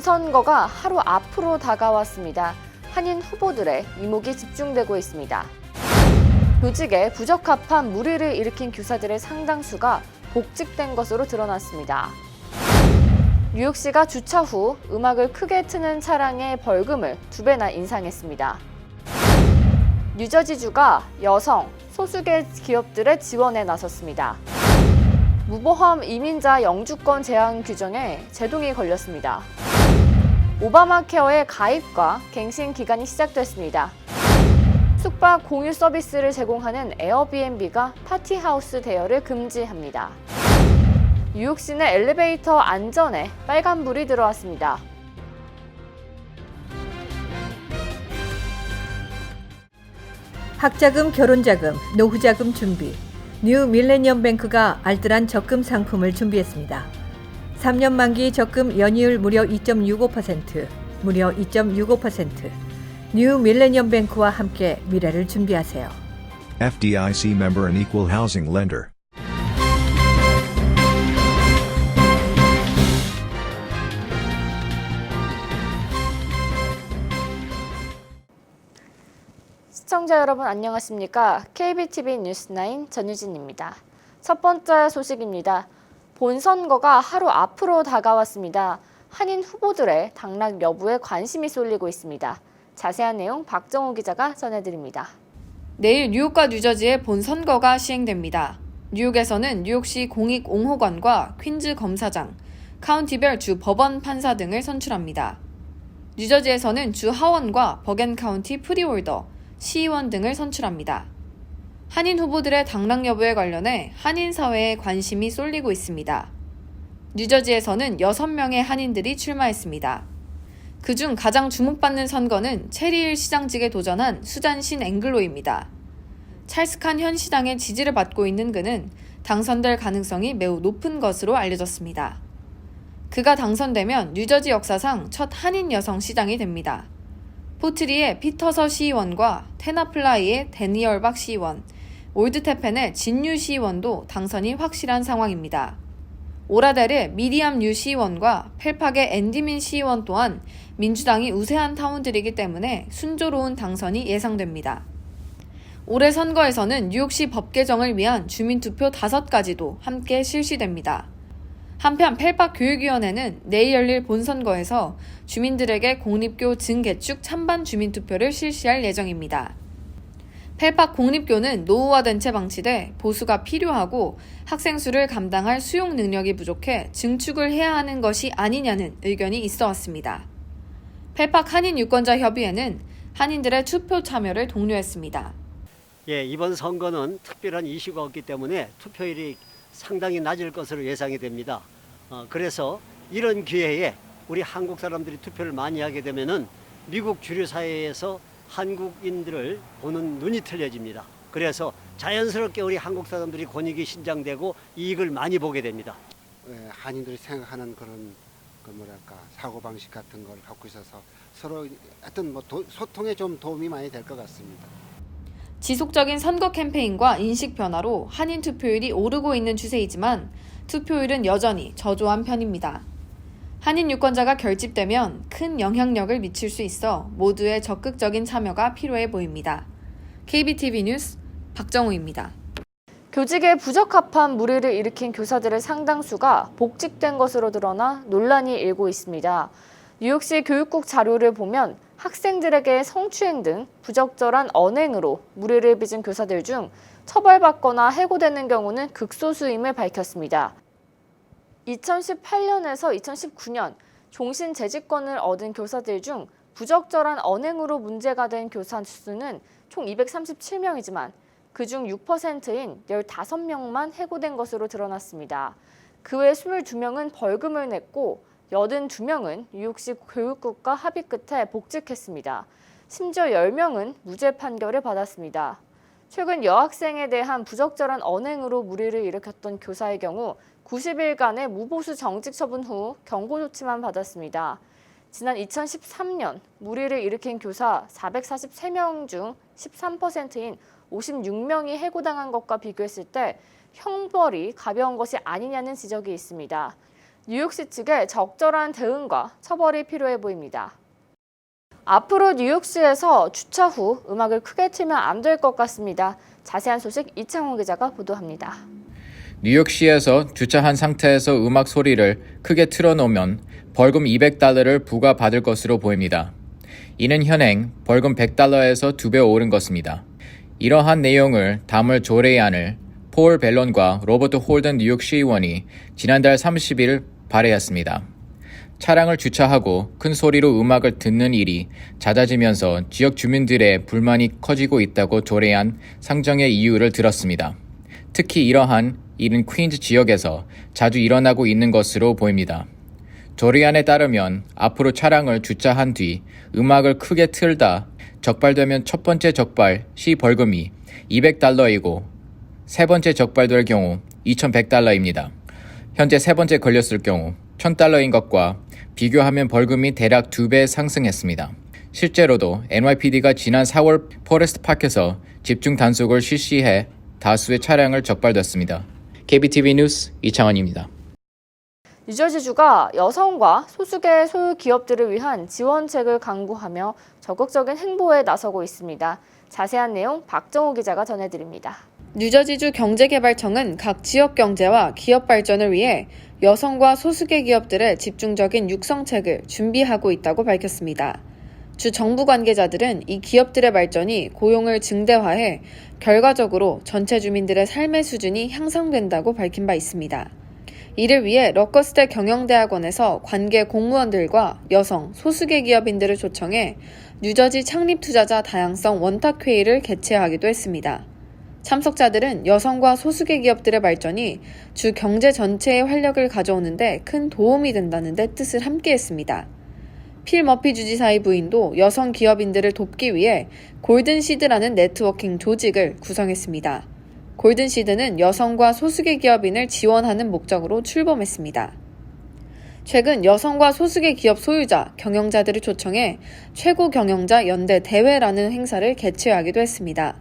본선거가 하루 앞으로 다가왔습니다. 한인 후보들의 이목이 집중되고 있습니다. 교직에 부적합한 물의를 일으킨 교사들의 상당수가 복직된 것으로 드러났습니다. 뉴욕시가 주차 후 음악을 크게 트는 차량의 벌금을 2배나 인상했습니다. 뉴저지주가 여성, 소수계 기업들의 지원에 나섰습니다. 무보험 이민자 영주권 제한 규정에 제동이 걸렸습니다. 오바마 케어의 가입과 갱신 기간이 시작됐습니다. 숙박 공유 서비스를 제공하는 에어비앤비가 파티하우스 대여를 금지합니다. 뉴욕시는 엘리베이터 안전에 빨간불이 들어왔습니다. 학자금, 결혼자금, 노후자금 준비. 뉴 밀레니엄 뱅크가 알뜰한 적금 상품을 준비했습니다. 3년 만기 적금 연이율 무려 2.65%, 무려 2.65%. 뉴 밀레니엄 뱅크와 함께 미래를 준비하세요. FDIC member and equal housing lender. 시청자 여러분 안녕하십니까? KBTV 뉴스9 전유진입니다. 첫 번째 소식입니다. 본선거가 하루 앞으로 다가왔습니다. 한인 후보들의 당락 여부에 관심이 쏠리고 있습니다. 자세한 내용 박정호 기자가 전해드립니다. 내일 뉴욕과 뉴저지의 본선거가 시행됩니다. 뉴욕에서는 뉴욕시 공익옹호관과 퀸즈 검사장, 카운티별 주 법원 판사 등을 선출합니다. 뉴저지에서는 주 하원과 버겐 카운티 프리홀더, 시의원 등을 선출합니다. 한인 후보들의 당락 여부에 관련해 한인 사회에 관심이 쏠리고 있습니다. 뉴저지에서는 6명의 한인들이 출마했습니다. 그중 가장 주목받는 선거는 체리힐 시장직에 도전한 수잔신 앵글로입니다. 찰스칸 현 시장의 지지를 받고 있는 그는 당선될 가능성이 매우 높은 것으로 알려졌습니다. 그가 당선되면 뉴저지 역사상 첫 한인 여성 시장이 됩니다. 포트리의 피터서 시의원과 테나플라이의 데니얼박 시의원, 올드테펜의 진유 시의원도 당선이 확실한 상황입니다. 오라델의 미리암 뉴 시의원과 펠팍의 앤디민 시의원 또한 민주당이 우세한 타운들이기 때문에 순조로운 당선이 예상됩니다. 올해 선거에서는 뉴욕시 법 개정을 위한 주민투표 5가지도 함께 실시됩니다. 한편 펠팍 교육위원회는 내일 열릴 본선거에서 주민들에게 공립교 증개축 찬반 주민투표를 실시할 예정입니다. 펠팍 공립교는 노후화된 채 방치돼 보수가 필요하고 학생 수를 감당할 수용 능력이 부족해 증축을 해야 하는 것이 아니냐는 의견이 있어 왔습니다. 펠팍 한인 유권자 협의회는 한인들의 투표 참여를 독려했습니다. 이번 선거는 특별한 이슈가 없기 때문에 투표율이 상당히 낮을 것으로 예상이 됩니다. 그래서 이런 기회에 우리 한국 사람들이 투표를 많이 하게 되면은 미국 주류 사회에서 한국인들을 보는 눈이 틀려집니다. 그래서 자연스럽게 우리 한국 사람들이 권익이 신장되고 이익을 많이 보게 됩니다. 한인들이 생각하는 그런 사고방식 같은 걸 갖고 있어서 서로 하여튼 소통에 좀 도움이 많이 될 것 같습니다. 지속적인 선거 캠페인과 인식 변화로 한인 투표율이 오르고 있는 추세이지만 투표율은 여전히 저조한 편입니다. 한인 유권자가 결집되면 큰 영향력을 미칠 수 있어 모두의 적극적인 참여가 필요해 보입니다. KBTV 뉴스 박정우입니다. 교직에 부적합한 물의를 일으킨 교사들의 상당수가 복직된 것으로 드러나 논란이 일고 있습니다. 뉴욕시 교육국 자료를 보면 학생들에게 성추행 등 부적절한 언행으로 물의를 빚은 교사들 중 처벌받거나 해고되는 경우는 극소수임을 밝혔습니다. 2018년에서 2019년 종신 재직권을 얻은 교사들 중 부적절한 언행으로 문제가 된 교사 수는 총 237명이지만 그중 6%인 15명만 해고된 것으로 드러났습니다. 그 외 22명은 벌금을 냈고 82명은 뉴욕시 교육국과 합의 끝에 복직했습니다. 심지어 10명은 무죄 판결을 받았습니다. 최근 여학생에 대한 부적절한 언행으로 물의를 일으켰던 교사의 경우 90일간의 무보수 정직 처분 후 경고 조치만 받았습니다. 지난 2013년 물의를 일으킨 교사 443명 중 13%인 56명이 해고당한 것과 비교했을 때 형벌이 가벼운 것이 아니냐는 지적이 있습니다. 뉴욕시 측의 적절한 대응과 처벌이 필요해 보입니다. 앞으로 뉴욕시에서 주차 후 음악을 크게 틀면 안 될 것 같습니다. 자세한 소식 이창훈 기자가 보도합니다. 뉴욕시에서 주차한 상태에서 음악 소리를 크게 틀어놓으면 벌금 $200를 부과받을 것으로 보입니다. 이는 현행 벌금 $100에서 2배 오른 것입니다. 이러한 내용을 담을 조례안을 폴 벨론과 로버트 홀든 뉴욕시 의원이 지난달 30일 발의했습니다. 차량을 주차하고 큰 소리로 음악을 듣는 일이 잦아지면서 지역 주민들의 불만이 커지고 있다고 조례안 상정의 이유를 들었습니다. 특히 이러한 일은 퀸즈 지역에서 자주 일어나고 있는 것으로 보입니다. 조례안에 따르면 앞으로 차량을 주차한 뒤 음악을 크게 틀다 적발되면 첫 번째 적발 시 벌금이 $200이고 세 번째 적발될 경우 $2,100입니다. 현재 세 번째 걸렸을 경우 $1,000인 것과 비교하면 벌금이 대략 2배 상승했습니다. 실제로도 NYPD가 지난 4월 포레스트 파크에서 집중 단속을 실시해 다수의 차량을 적발됐습니다. KBTV 뉴스 이창원입니다. 뉴저지주가 여성과 소수계 소유 기업들을 위한 지원책을 강구하며 적극적인 행보에 나서고 있습니다. 자세한 내용 박정우 기자가 전해드립니다. 뉴저지주 경제개발청은 각 지역 경제와 기업 발전을 위해 여성과 소수계 기업들의 집중적인 육성책을 준비하고 있다고 밝혔습니다. 주 정부 관계자들은 이 기업들의 발전이 고용을 증대화해 결과적으로 전체 주민들의 삶의 수준이 향상된다고 밝힌 바 있습니다. 이를 위해 러커스대 경영대학원에서 관계 공무원들과 여성, 소수계 기업인들을 초청해 뉴저지 창립투자자 다양성 원탁회의를 개최하기도 했습니다. 참석자들은 여성과 소수계 기업들의 발전이 주 경제 전체의 활력을 가져오는데 큰 도움이 된다는 데 뜻을 함께했습니다. 필 머피 주지사의 부인도 여성 기업인들을 돕기 위해 골든시드라는 네트워킹 조직을 구성했습니다. 골든시드는 여성과 소수계 기업인을 지원하는 목적으로 출범했습니다. 최근 여성과 소수계 기업 소유자, 경영자들을 초청해 최고 경영자 연대 대회라는 행사를 개최하기도 했습니다.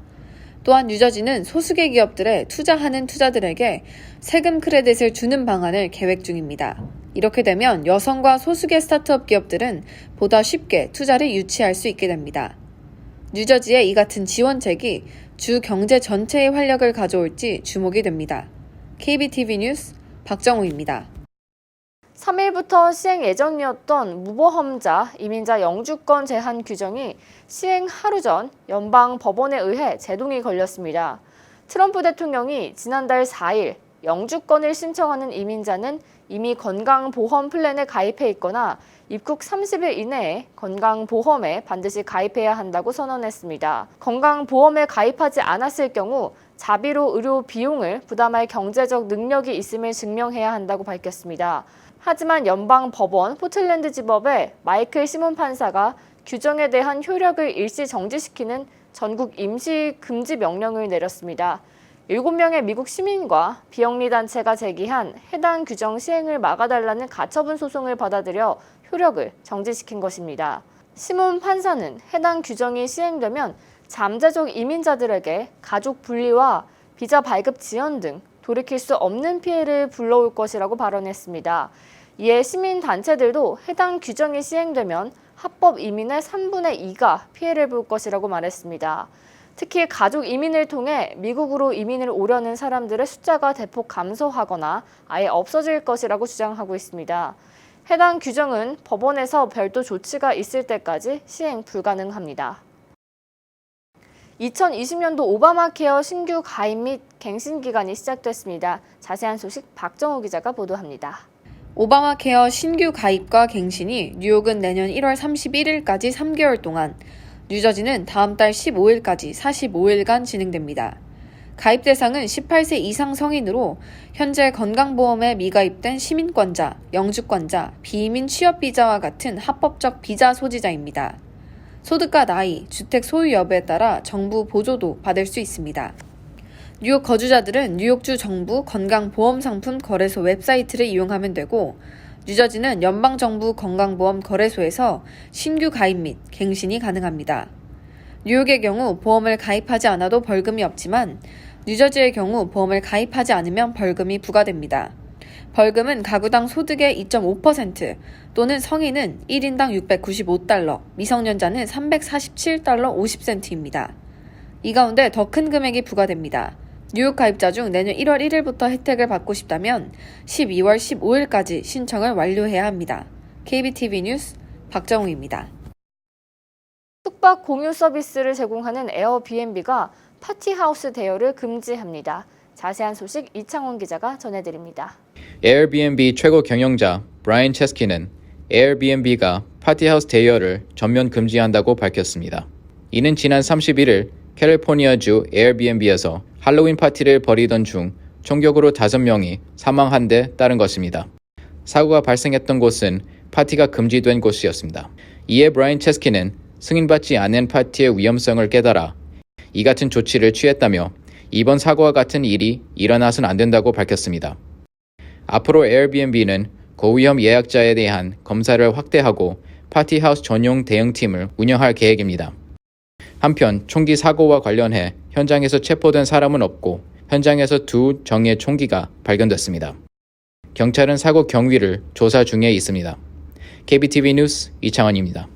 또한 뉴저지는 소수계 기업들에 투자하는 투자들에게 세금 크레딧을 주는 방안을 계획 중입니다. 이렇게 되면 여성과 소수계 스타트업 기업들은 보다 쉽게 투자를 유치할 수 있게 됩니다. 뉴저지의 이 같은 지원책이 주 경제 전체의 활력을 가져올지 주목이 됩니다. KBTV 뉴스 박정우입니다. 3일부터 시행 예정이었던 무보험자, 이민자 영주권 제한 규정이 시행 하루 전 연방 법원에 의해 제동이 걸렸습니다. 트럼프 대통령이 지난달 4일 영주권을 신청하는 이민자는 이미 건강보험 플랜에 가입해 있거나 입국 30일 이내에 건강보험에 반드시 가입해야 한다고 선언했습니다. 건강보험에 가입하지 않았을 경우 자비로 의료 비용을 부담할 경제적 능력이 있음을 증명해야 한다고 밝혔습니다. 하지만 연방법원 포틀랜드 지법의 마이클 시몬 판사가 규정에 대한 효력을 일시 정지시키는 전국 임시 금지 명령을 내렸습니다. 7명의 미국 시민과 비영리 단체가 제기한 해당 규정 시행을 막아달라는 가처분 소송을 받아들여 효력을 정지시킨 것입니다. 시몬 판사는 해당 규정이 시행되면 잠재적 이민자들에게 가족 분리와 비자 발급 지연 등 돌이킬 수 없는 피해를 불러올 것이라고 발언했습니다. 이에 시민단체들도 해당 규정이 시행되면 합법 이민의 3분의 2가 피해를 볼 것이라고 말했습니다. 특히 가족 이민을 통해 미국으로 이민을 오려는 사람들의 숫자가 대폭 감소하거나 아예 없어질 것이라고 주장하고 있습니다. 해당 규정은 법원에서 별도 조치가 있을 때까지 시행 불가능합니다. 2020년도 오바마 케어 신규 가입 및 갱신 기간이 시작됐습니다. 자세한 소식 박정우 기자가 보도합니다. 오바마 케어 신규 가입과 갱신이 뉴욕은 내년 1월 31일까지 3개월 동안, 뉴저지는 다음 달 15일까지 45일간 진행됩니다. 가입 대상은 18세 이상 성인으로 현재 건강보험에 미가입된 시민권자, 영주권자, 비이민 취업비자와 같은 합법적 비자 소지자입니다. 소득과 나이, 주택 소유 여부에 따라 정부 보조도 받을 수 있습니다. 뉴욕 거주자들은 뉴욕주 정부 건강보험상품 거래소 웹사이트를 이용하면 되고, 뉴저지는 연방정부 건강보험 거래소에서 신규 가입 및 갱신이 가능합니다. 뉴욕의 경우 보험을 가입하지 않아도 벌금이 없지만 뉴저지의 경우 보험을 가입하지 않으면 벌금이 부과됩니다. 벌금은 가구당 소득의 2.5% 또는 성인은 1인당 695달러, 미성년자는 347달러 50센트입니다. 이 가운데 더 큰 금액이 부과됩니다. 뉴욕 가입자 중 내년 1월 1일부터 혜택을 받고 싶다면 12월 15일까지 신청을 완료해야 합니다. KBTV 뉴스 박정우입니다. 숙박 공유 서비스를 제공하는 에어비앤비가 파티하우스 대여를 금지합니다. 자세한 소식 이창훈 기자가 전해드립니다. 에어비앤비 최고 경영자 브라이언 체스키는 에어비앤비가 파티하우스 대여를 전면 금지한다고 밝혔습니다. 이는 지난 31일 캘리포니아주 에어비앤비에서 할로윈 파티를 벌이던 중 총격으로 5명이 사망한 데 따른 것입니다. 사고가 발생했던 곳은 파티가 금지된 곳이었습니다. 이에 브라이언 체스키는 승인받지 않은 파티의 위험성을 깨달아 이 같은 조치를 취했다며 이번 사고와 같은 일이 일어나선 안 된다고 밝혔습니다. 앞으로 에어비앤비는 고위험 예약자에 대한 검사를 확대하고 파티하우스 전용 대응팀을 운영할 계획입니다. 한편 총기 사고와 관련해 현장에서 체포된 사람은 없고 현장에서 2 정예 총기가 발견됐습니다. 경찰은 사고 경위를 조사 중에 있습니다. KBTV 뉴스 이창원입니다.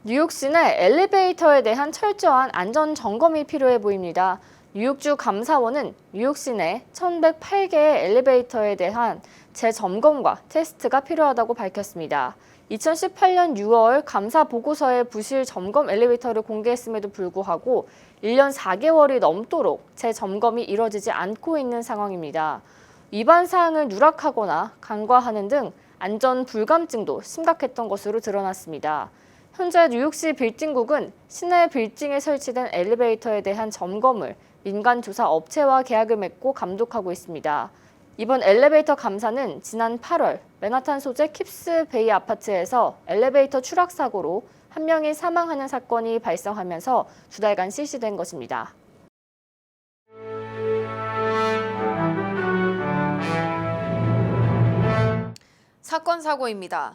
뉴욕 시내 엘리베이터에 대한 철저한 안전 점검이 필요해 보입니다. 뉴욕주 감사원은 뉴욕 시내 1,108개의 엘리베이터에 대한 재점검과 테스트가 필요하다고 밝혔습니다. 2018년 6월 감사 보고서에 부실 점검 엘리베이터를 공개했음에도 불구하고 1년 4개월이 넘도록 재점검이 이뤄지지 않고 있는 상황입니다. 위반 사항을 누락하거나 간과하는 등 안전 불감증도 심각했던 것으로 드러났습니다. 현재 뉴욕시 빌딩국은 시내 빌딩에 설치된 엘리베이터에 대한 점검을 민간 조사 업체와 계약을 맺고 감독하고 있습니다. 이번 엘리베이터 감사는 지난 8월 맨하탄 소재 킵스 베이 아파트에서 엘리베이터 추락 사고로 1명이 사망하는 사건이 발생하면서 2달간 실시된 것입니다. 사건 사고입니다.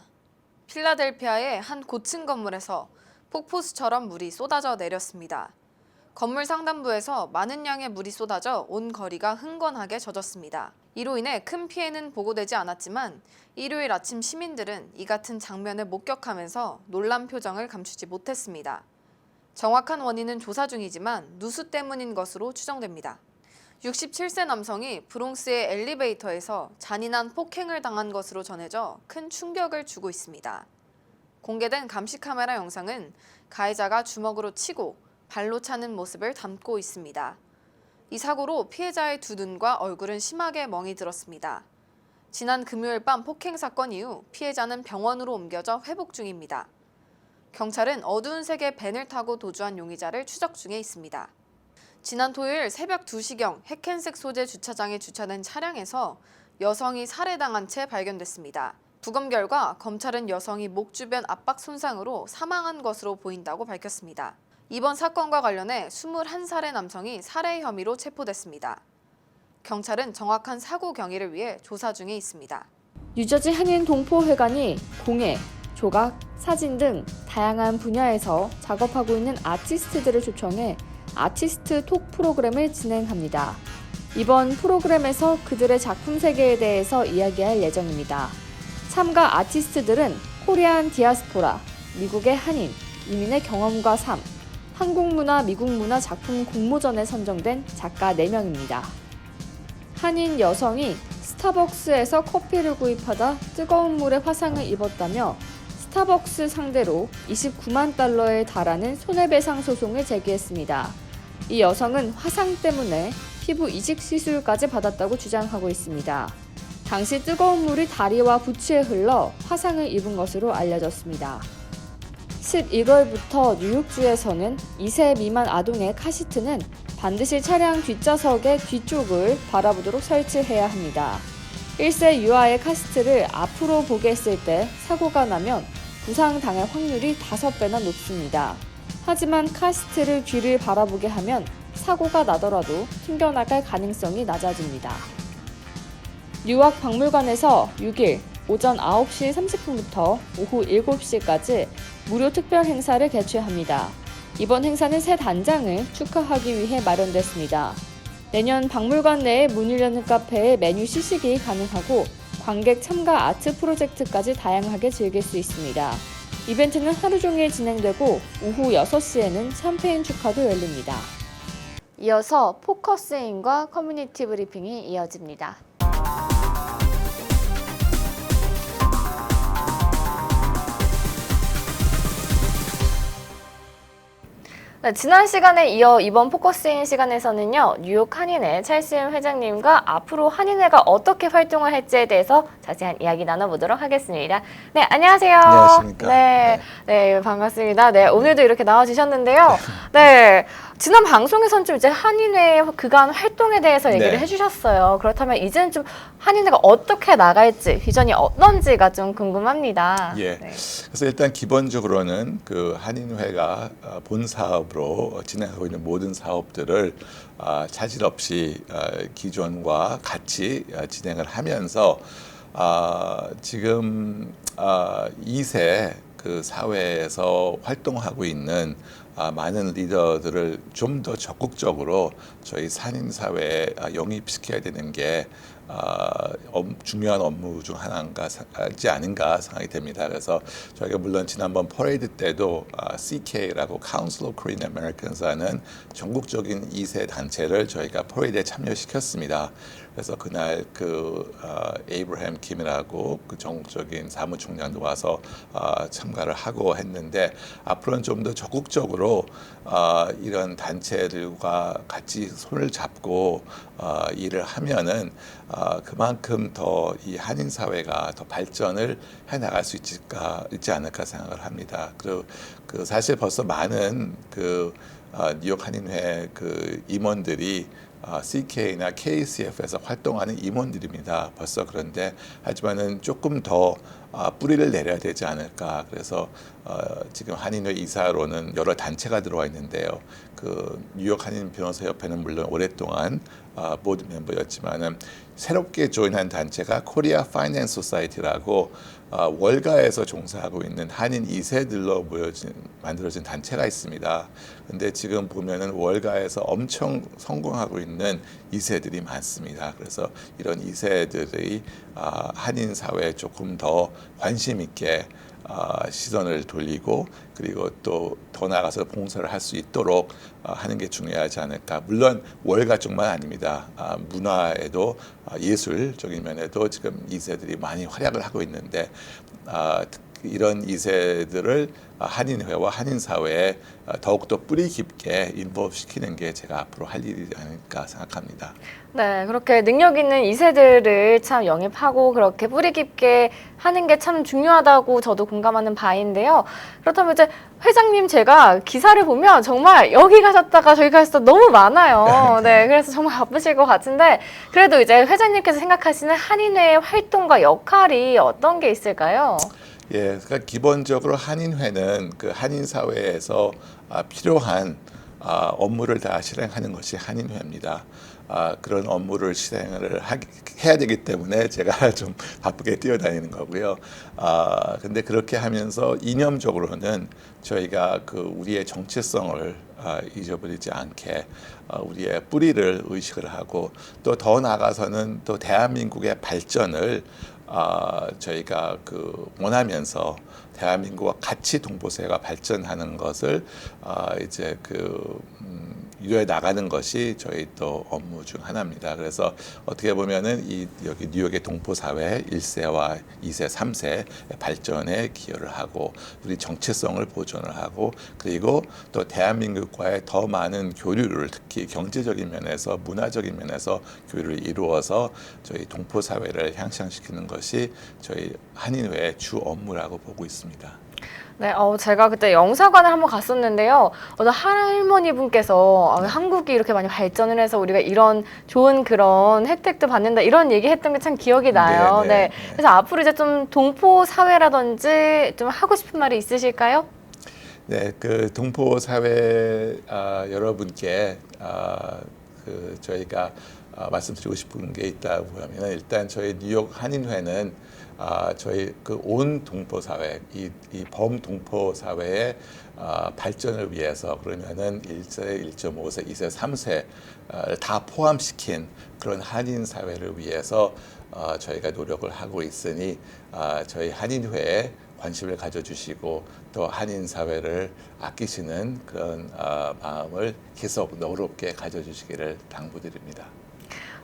필라델피아의 한 고층 건물에서 폭포수처럼 물이 쏟아져 내렸습니다. 건물 상단부에서 많은 양의 물이 쏟아져 온 거리가 흥건하게 젖었습니다. 이로 인해 큰 피해는 보고되지 않았지만 일요일 아침 시민들은 이 같은 장면을 목격하면서 놀란 표정을 감추지 못했습니다. 정확한 원인은 조사 중이지만 누수 때문인 것으로 추정됩니다. 67세 남성이 브롱스의 엘리베이터에서 잔인한 폭행을 당한 것으로 전해져 큰 충격을 주고 있습니다. 공개된 감시 카메라 영상은 가해자가 주먹으로 치고 발로 차는 모습을 담고 있습니다. 이 사고로 피해자의 2 눈과 얼굴은 심하게 멍이 들었습니다. 지난 금요일 밤 폭행 사건 이후 피해자는 병원으로 옮겨져 회복 중입니다. 경찰은 어두운 색의 밴을 타고 도주한 용의자를 추적 중에 있습니다. 지난 토요일 새벽 2시경 흑흰색 소재 주차장에 주차된 차량에서 여성이 살해당한 채 발견됐습니다. 부검 결과 검찰은 여성이 목 주변 압박 손상으로 사망한 것으로 보인다고 밝혔습니다. 이번 사건과 관련해 21살의 남성이 살해 혐의로 체포됐습니다. 경찰은 정확한 사고 경위를 위해 조사 중에 있습니다. 뉴저지 한인 동포회관이 공예, 조각, 사진 등 다양한 분야에서 작업하고 있는 아티스트들을 초청해 아티스트 톡 프로그램을 진행합니다. 이번 프로그램에서 그들의 작품 세계에 대해서 이야기할 예정입니다. 참가 아티스트들은 코리안 디아스포라, 미국의 한인, 이민의 경험과 삶, 한국 문화, 미국 문화 작품 공모전에 선정된 작가 4명입니다. 한인 여성이 스타벅스에서 커피를 구입하다 뜨거운 물에 화상을 입었다며 스타벅스 상대로 29만 달러에 달하는 손해배상 소송을 제기했습니다. 이 여성은 화상 때문에 피부 이식 시술까지 받았다고 주장하고 있습니다. 당시 뜨거운 물이 다리와 부츠에 흘러 화상을 입은 것으로 알려졌습니다. 11월부터 뉴욕주에서는 2세 미만 아동의 카시트는 반드시 차량 뒷좌석의 뒤쪽을 바라보도록 설치해야 합니다. 1세 유아의 카시트를 앞으로 보게 했을 때 사고가 나면 부상당할 확률이 5배나 높습니다. 하지만 카시트를 뒤를 바라보게 하면 사고가 나더라도 튕겨나갈 가능성이 낮아집니다. 뉴욕 박물관에서 6일 오전 9시 30분부터 오후 7시까지 무료 특별 행사를 개최합니다. 이번 행사는 새 단장을 축하하기 위해 마련됐습니다. 내년 박물관 내에 문을 여는 카페에 메뉴 시식이 가능하고 관객 참가 아트 프로젝트까지 다양하게 즐길 수 있습니다. 이벤트는 하루 종일 진행되고 오후 6시에는 샴페인 축하도 열립니다. 이어서 포커스인과 커뮤니티 브리핑이 이어집니다. 네, 지난 시간에 이어 이번 포커스인 시간에서는요, 뉴욕 한인회 찰스임 회장님과 앞으로 한인회가 어떻게 활동을 할지에 대해서 자세한 이야기 나눠보도록 하겠습니다. 네, 안녕하세요. 안녕하십니까. 네, 반갑습니다. 네, 오늘도 이렇게 나와주셨는데요. 네, 지난 방송에서는 좀 이제 한인회 그간 활동에 대해서 얘기를 네. 해주셨어요. 그렇다면 이제는 좀 한인회가 어떻게 나갈지, 비전이 어떤지가 좀 궁금합니다. 예. 네. 그래서 일단 기본적으로는 그 한인회가 본 사업으로 진행하고 있는 모든 사업들을 차질 없이 기존과 같이 진행을 하면서 지금 2세 그 사회에서 활동하고 있는 많은 리더들을 좀 더 적극적으로 저희 산인 사회에 영입시켜야 되는 게 중요한 업무 중 하나인지 아닌가 생각이 됩니다. 그래서 저희가 물론 지난번 퍼레이드 때도 CK라고 Council of Korean Americans라는 전국적인 2세 단체를 저희가 퍼레이드에 참여시켰습니다. 그래서 그날 그 에이브라햄 킴이라고 그 전국적인 사무총장도 와서 참가를 하고 했는데 앞으로는 좀 더 적극적으로 이런 단체들과 같이 손을 잡고 일을 하면은 그만큼 더 이 한인 사회가 더 발전을 해 나갈 수 있지 않을까 생각을 합니다. 그리고 그 사실 벌써 많은 그 뉴욕 한인회 그 임원들이 CK나 KCF에서 활동하는 임원들입니다. 벌써 그런데 하지만은 조금 더 뿌리를 내려야 되지 않을까. 그래서 지금 한인회 이사로는 여러 단체가 들어와 있는데요. 그 뉴욕 한인 변호사 협회는 물론 오랫동안 보드 멤버였지만은 새롭게 조인한 단체가 코리아 파이낸스 소사이티라고 월가에서 종사하고 있는 한인 2세들로 만들어진 단체가 있습니다. 근데 지금 보면은 월가에서 엄청 성공하고 있는 2세들이 많습니다. 그래서 이런 2세들이 한인 사회에 조금 더 관심 있게 시선을 돌리고 그리고 또 더 나아가서 봉사를 할 수 있도록 하는 게 중요하지 않을까. 물론 월가 쪽만 아닙니다. 문화에도 예술적인 면에도 지금 2세들이 많이 활약을 하고 있는데 이런 2세들을 한인회와 한인사회에 더욱더 뿌리 깊게 인볼브 시키는 게 제가 앞으로 할 일이 아닐까 생각합니다. 네, 그렇게 능력 있는 2세들을 참 영입하고 그렇게 뿌리 깊게 하는 게 참 중요하다고 저도 공감하는 바인데요. 그렇다면 이제 회장님 제가 기사를 보면 정말 여기 가셨다가 저기 가셨다 너무 많아요. 네, 그래서 정말 바쁘실 것 같은데 그래도 이제 회장님께서 생각하시는 한인회의 활동과 역할이 어떤 게 있을까요? 예, 그러니까 기본적으로 한인회는 그 한인 사회에서 필요한 업무를 다 실행하는 것이 한인회입니다. 그런 업무를 실행을 해야 되기 때문에 제가 좀 바쁘게 뛰어다니는 거고요. 근데 그렇게 하면서 이념적으로는 저희가 그 우리의 정체성을 잊어버리지 않게 우리의 뿌리를 의식을 하고 또 더 나아가서는 또 대한민국의 발전을 저희가 그 원하면서 대한민국과 같이 동포사회가 발전하는 것을 이제 유도해 나가는 것이 저희 또 업무 중 하나입니다. 그래서 어떻게 보면은 여기 뉴욕의 동포사회 1세와 2세, 3세 발전에 기여를 하고 우리 정체성을 보존을 하고 그리고 또 대한민국과의 더 많은 교류를 특히 경제적인 면에서 문화적인 면에서 교류를 이루어서 저희 동포사회를 향상시키는 것이 저희 한인회의 주 업무라고 보고 있습니다. 네, 제가 그때 영사관을 한번 갔었는데요. 어떤 할머니 분께서 한국이 이렇게 많이 발전을 해서 우리가 이런 좋은 그런 혜택도 받는다 이런 얘기 했던 게 참 기억이 나요. 네. 네. 그래서 앞으로 이제 좀 동포 사회라든지 좀 하고 싶은 말이 있으실까요? 네, 그 동포 사회 여러분께 저희가 말씀드리고 싶은 게 있다고 하면 일단 저희 뉴욕 한인회는 저희 그 온 동포 사회, 이 범동포 사회의 발전을 위해서 그러면은 1세, 1.5세, 2세, 3세를 다 포함시킨 그런 한인 사회를 위해서 저희가 노력을 하고 있으니 저희 한인회에 관심을 가져주시고 또 한인 사회를 아끼시는 그런 마음을 계속 너롭게 가져주시기를 당부드립니다.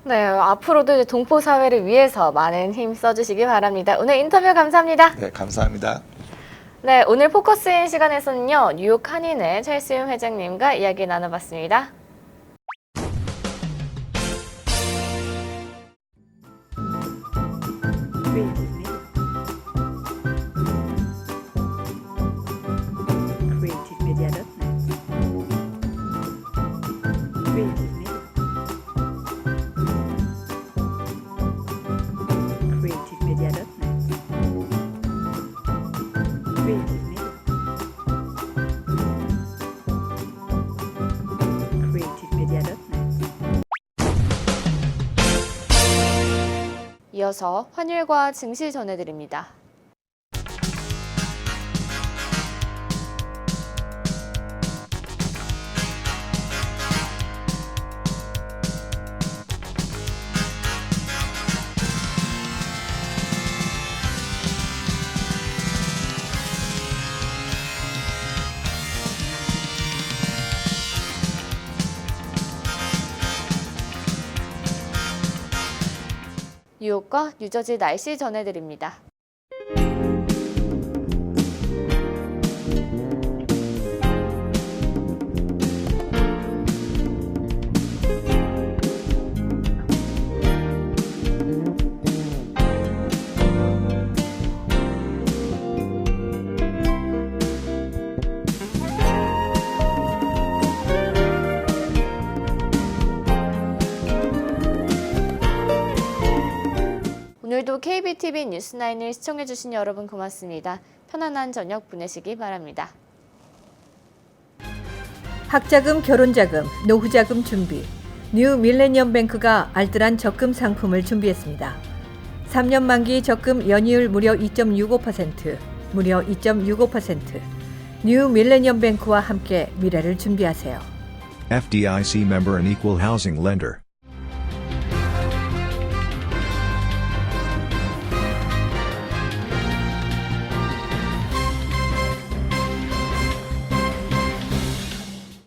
네, 앞으로도 이제 동포 사회를 위해서 많은 힘 써주시기 바랍니다. 오늘 인터뷰 감사합니다. 네, 감사합니다. 네, 오늘 포커스인 시간에서는요, 뉴욕 한인회 찰수윤 회장님과 이야기 나눠봤습니다. 이어서 환율과 증시 전해드립니다. 뉴욕과 뉴저지 날씨 전해드립니다. 오늘도 KBTV 뉴스9을 시청해주신 여러분 고맙습니다. 편안한 저녁 보내시기 바랍니다. 학자금, 결혼자금, 노후자금 준비. 뉴 밀레니엄 뱅크가 알뜰한 적금 상품을 준비했습니다. 3년 만기 적금 연이율 무려 2.65%, 무려 2.65%. 뉴 밀레니엄 뱅크와 함께 미래를 준비하세요. FDIC member and equal housing lender.